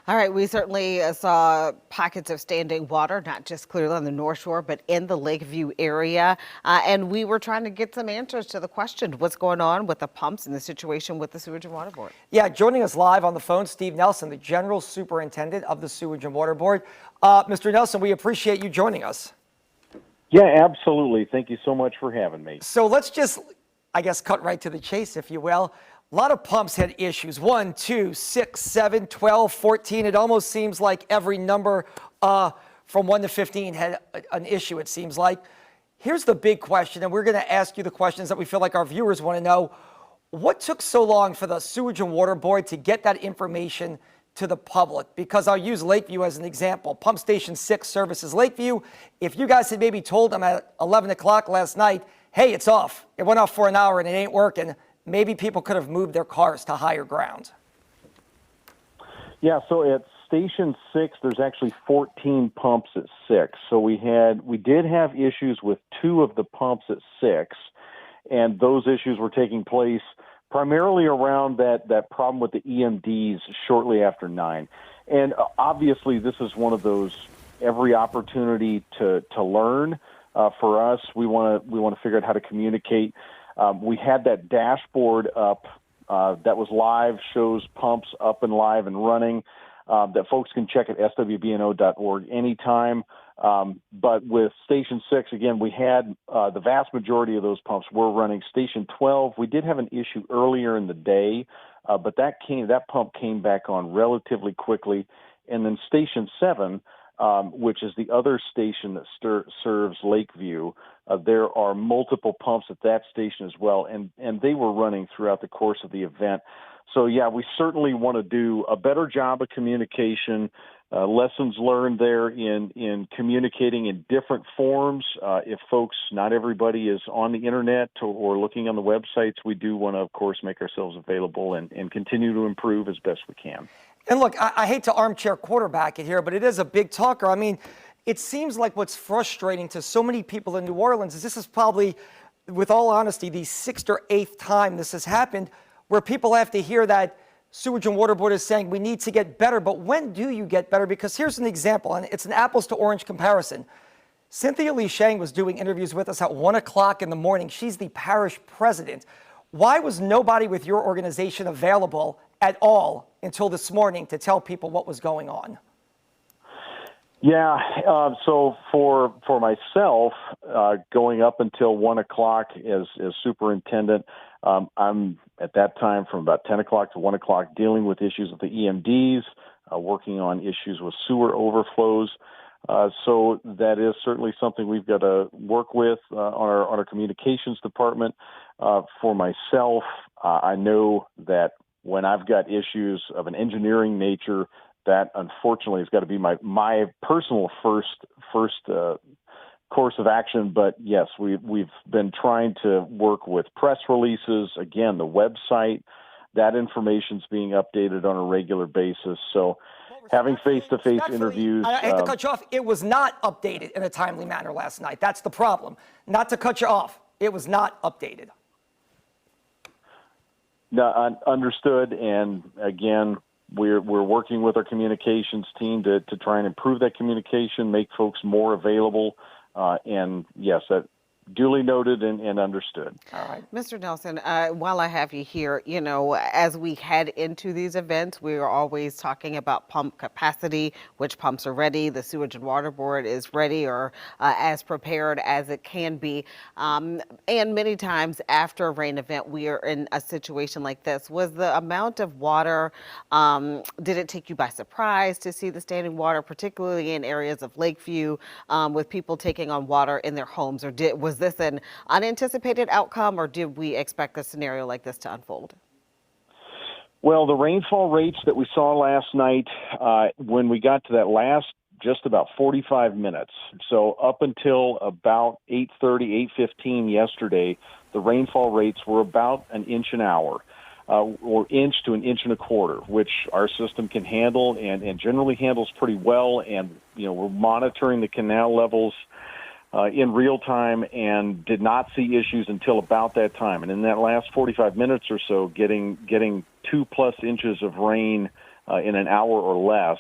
All right, we certainly saw pockets of standing water, not just clearly on the North Shore, but in the Lakeview area. And we were trying to get some answers to the question, what's going on with the pumps and the situation with the Sewage and Water Board? Yeah, joining us live on the phone, Steve Nelson, the General Superintendent of the Sewage and Water Board. Mr. Nelson, we appreciate you joining us. Yeah, absolutely. Thank you so much for having me. So let's just, I guess, cut right to the chase, if you will. A lot of pumps had issues. 1, 2, 6, 7, 12, 14. It almost seems like every number from 1 to 15 had an issue, it seems like. Here's the big question, and we're going to ask you the questions that we feel like our viewers want to know. What took so long for the Sewage and Water Board to get that information to the public? Because I'll use Lakeview as an example. Pump Station 6 services Lakeview. If you guys had maybe told them at 11 o'clock last night, hey, it's off. It went off for an hour and it ain't working. Maybe people could have moved their cars to higher ground. Yeah, so at Station 6, there's actually 14 pumps at 6. So we did have issues with 2 of the pumps at 6, and those issues were taking place primarily around that problem with the EMDs shortly after 9. And obviously, this is one of those every opportunity to learn. For us, we want to figure out how to communicate. We had that dashboard up that was live, shows pumps up and live and running, that folks can check at swbno.org anytime. But with Station 6, again, we had the vast majority of those pumps were running. Station 12, we did have an issue earlier in the day, but that pump came back on relatively quickly. And then Station 7, which is the other station that serves Lakeview, there are multiple pumps at that station as well, and they were running throughout the course of the event. So, yeah, we certainly want to do a better job of communication, lessons learned there in communicating in different forms. If folks, not everybody is on the Internet or looking on the websites, we do want to, of course, make ourselves available and continue to improve as best we can. And look, I hate to armchair quarterback it here, but it is a big talker. I mean, it seems like what's frustrating to so many people in New Orleans is this is probably, with all honesty, the 6th or 8th time this has happened, where people have to hear that Sewage and Water Board is saying we need to get better. But when do you get better? Because here's an example, and it's an apples to orange comparison. Cynthia Lee Shang was doing interviews with us at 1 o'clock in the morning. She's the parish president. Why was nobody with your organization available at all until this morning to tell people what was going on? Yeah, so for myself, going up until 1 o'clock as superintendent, I'm at that time from about 10 o'clock to 1 o'clock dealing with issues with the EMDs, working on issues with sewer overflows. So that is certainly something we've got to work with on our communications department. For myself, I know that when I've got issues of an engineering nature, that unfortunately has got to be my personal first course of action. But yes, we've been trying to work with press releases. Again, the website, that information's being updated on a regular basis. So having face-to-face interviews. I hate to cut you off. It was not updated in a timely manner last night. That's the problem. Not to cut you off. It was not updated. No, understood. And again, we're working with our communications team to try and improve that communication, make folks more available. And yes, that duly noted and understood. All right. Mr. Nelson, while I have you here, you know, as we head into these events, we are always talking about pump capacity, which pumps are ready, the Sewage and Water Board is ready or as prepared as it can be. And many times after a rain event, we are in a situation like this. Was the amount of water, did it take you by surprise to see the standing water, particularly in areas of Lakeview, with people taking on water in their homes, or was this an unanticipated outcome, or did we expect a scenario like this to unfold? Well, the rainfall rates that we saw last night, when we got to that last just about 45 minutes, so up until about 8:30, 8:15 yesterday, the rainfall rates were about an inch an hour, or inch to an inch and a quarter, which our system can handle and generally handles pretty well. And, you know, we're monitoring the canal levels in real time and did not see issues until about that time. And in that last 45 minutes or so, getting 2+ inches of rain in an hour or less,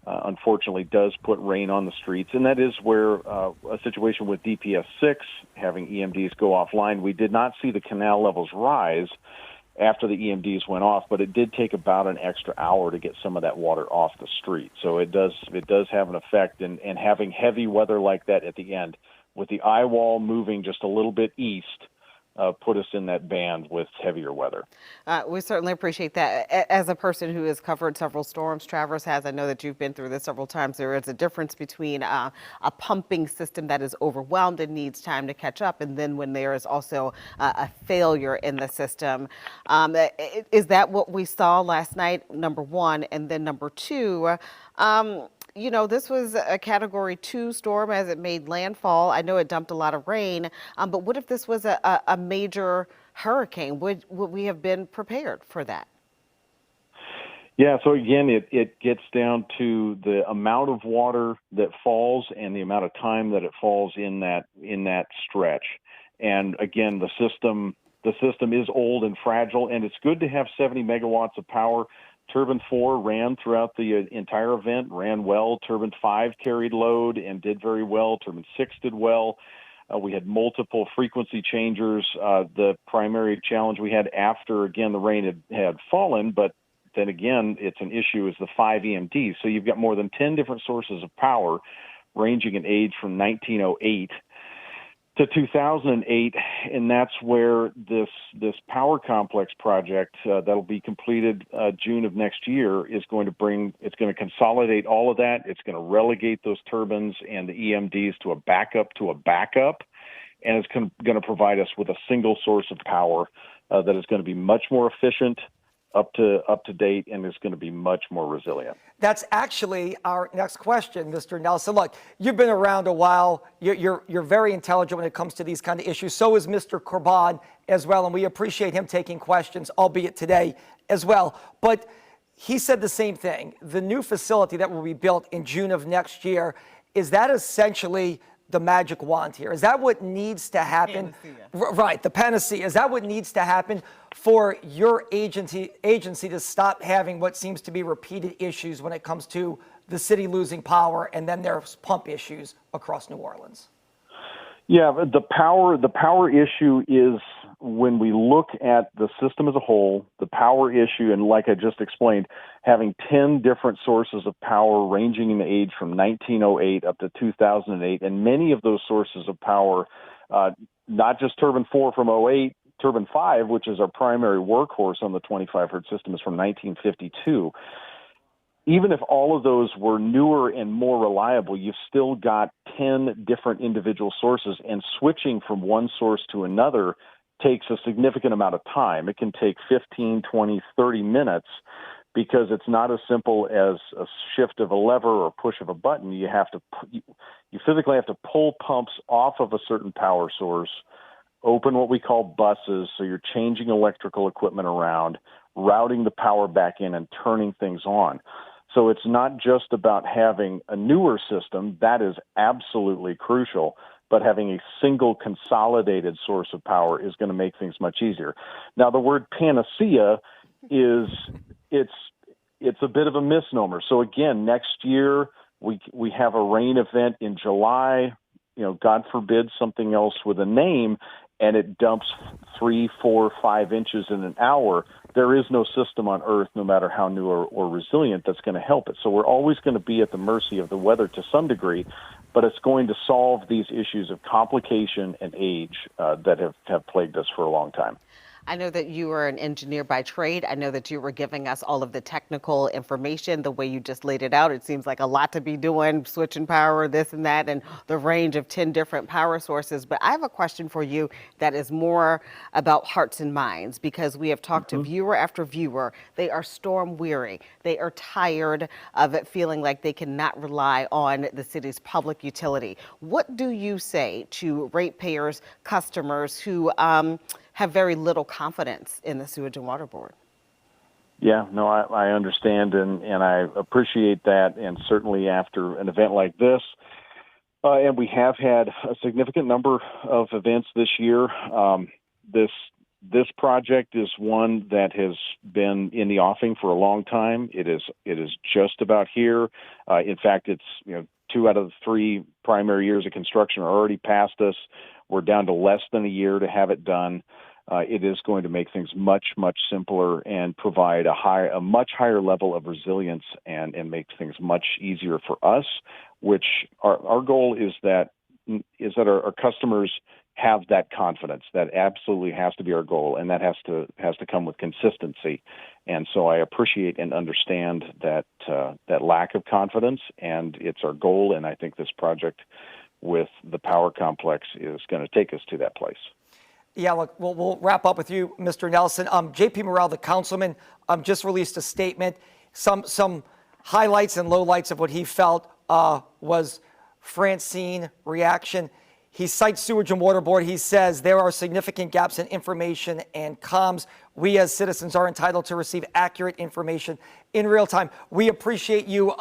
unfortunately does put rain on the streets. And that is where a situation with DPS 6 having EMDs go offline, we did not see the canal levels rise after the EMDs went off, but it did take about an extra hour to get some of that water off the street. So it does have an effect, and having heavy weather like that at the end, with the eye wall moving just a little bit east, put us in that band with heavier weather. We certainly appreciate that. As a person who has covered several storms, Travers has, I know that you've been through this several times. There is a difference between a pumping system that is overwhelmed and needs time to catch up, and then when there is also a failure in the system. Is that what we saw last night, number one? And then number two, this was a Category 2 storm as it made landfall. I know it dumped a lot of rain, but what if this was a major hurricane? Would we have been prepared for that? Yeah, so again, it gets down to the amount of water that falls and the amount of time that it falls in that stretch. And again, the system is old and fragile, and it's good to have 70 megawatts of power. Turbine 4 ran throughout the entire event, ran well. Turbine 5 carried load and did very well. Turbine 6 did well. We had multiple frequency changers. The primary challenge we had after, again, the rain had fallen, but then again, it's an issue, is the 5 EMDs. So you've got more than 10 different sources of power ranging in age from 1908 to 2008, and that's where this power complex project that'll be completed June of next year is going to consolidate all of that. It's going to relegate those turbines and the EMDs to a backup, and it's going to provide us with a single source of power that is going to be much more efficient, up to date, and is going to be much more resilient. That's actually our next question, Mr. Nelson. Look, you've been around a while. You're very intelligent when it comes to these kind of issues. So is Mr. Corbad as well, and we appreciate him taking questions, albeit today as well. But he said the same thing. The new facility that will be built in June of next year, is that essentially the magic wand here? Is that what needs to happen? Right, the panacea. Is that what needs to happen for your agency to stop having what seems to be repeated issues when it comes to the city losing power, and then there's pump issues across New Orleans? Yeah, the power issue is, when we look at the system as a whole, the power issue, and like I just explained, having 10 different sources of power ranging in age from 1908 up to 2008, and many of those sources of power, not just Turbine 4 from 08, Turbine 5, which is our primary workhorse on the 25 hertz system, is from 1952. Even if all of those were newer and more reliable, you've still got 10 different individual sources, and switching from one source to another takes a significant amount of time. It can take 15, 20, 30 minutes, because it's not as simple as a shift of a lever or push of a button. You physically have to pull pumps off of a certain power source, open what we call buses, so you're changing electrical equipment around, routing the power back in, and turning things on. So it's not just about having a newer system. That is absolutely crucial, but having a single consolidated source of power is going to make things much easier. Now, the word panacea it's a bit of a misnomer. So again, next year we have a rain event in July, God forbid something else with a name, and it dumps 3, 4, 5 inches in an hour. There is no system on Earth, no matter how new or resilient, that's going to help it. So we're always going to be at the mercy of the weather to some degree, but it's going to solve these issues of complication and age that have plagued us for a long time. I know that you are an engineer by trade. I know that you were giving us all of the technical information, the way you just laid it out. It seems like a lot to be doing, switching power, this and that, and the range of 10 different power sources. But I have a question for you that is more about hearts and minds, because we have talked to viewer after viewer. They are storm weary. They are tired of it feeling like they cannot rely on the city's public utility. What do you say to ratepayers, customers who have very little confidence in the Sewage and Water Board? Yeah, no, I understand, and I appreciate that, and certainly after an event like this, and we have had a significant number of events this year, This project is one that has been in the offing for a long time. It is just about here. In fact, it's 2 out of the 3 primary years of construction are already past us. We're down to less than a year to have it done. It is going to make things much simpler and provide a much higher level of resilience and make things much easier for us. Which our goal is that our customers have that confidence. That absolutely has to be our goal, and that has to come with consistency. And so I appreciate and understand that lack of confidence, and it's our goal. And I think this project with the power complex is going to take us to that place. Yeah, look, we'll wrap up with you, Mr. Nelson. J.P. Morrell, the councilman, just released a statement. Some highlights and lowlights of what he felt was Francine reaction. He cites Sewage and Water Board. He says there are significant gaps in information and comms. We as citizens are entitled to receive accurate information in real time. We appreciate you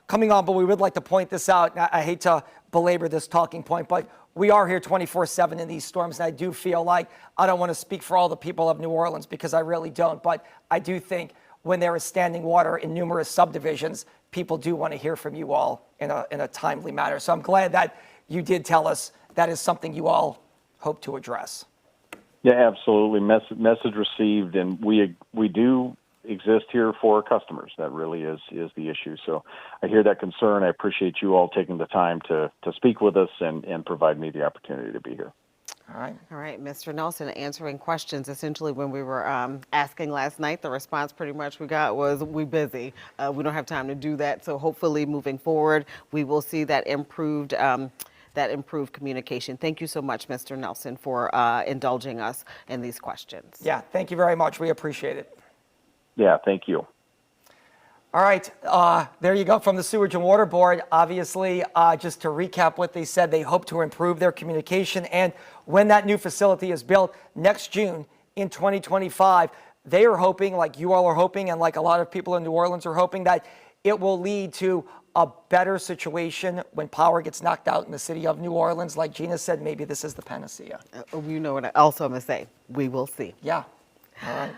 coming on, but we would like to point this out. I hate to belabor this talking point, but we are here 24/7 in these storms, and I do feel like I don't want to speak for all the people of New Orleans because I really don't, but I do think when there is standing water in numerous subdivisions, people do want to hear from you all in a timely manner. So I'm glad that you did tell us that is something you all hope to address. Yeah, absolutely. Message received, and we do exist here for our customers. That really is the issue. So I hear that concern. I appreciate you all taking the time to speak with us and provide me the opportunity to be here. All right, Mr. Nelson, answering questions. Essentially, when we were asking last night, the response pretty much we got was, "We busy. We don't have time to do that." So hopefully, moving forward, we will see that improved communication. Thank you so much, Mr. Nelson, for indulging us in these questions. Yeah, thank you very much. We appreciate it. Yeah, thank you. All right, there you go from the Sewage and Water Board. Obviously, just to recap what they said, they hope to improve their communication. And when that new facility is built next June in 2025, they are hoping, like you all are hoping, and like a lot of people in New Orleans are hoping, that it will lead to a better situation when power gets knocked out in the city of New Orleans. Like Gina said, maybe this is the panacea. You know what else I'm going to say? We will see. Yeah. All right.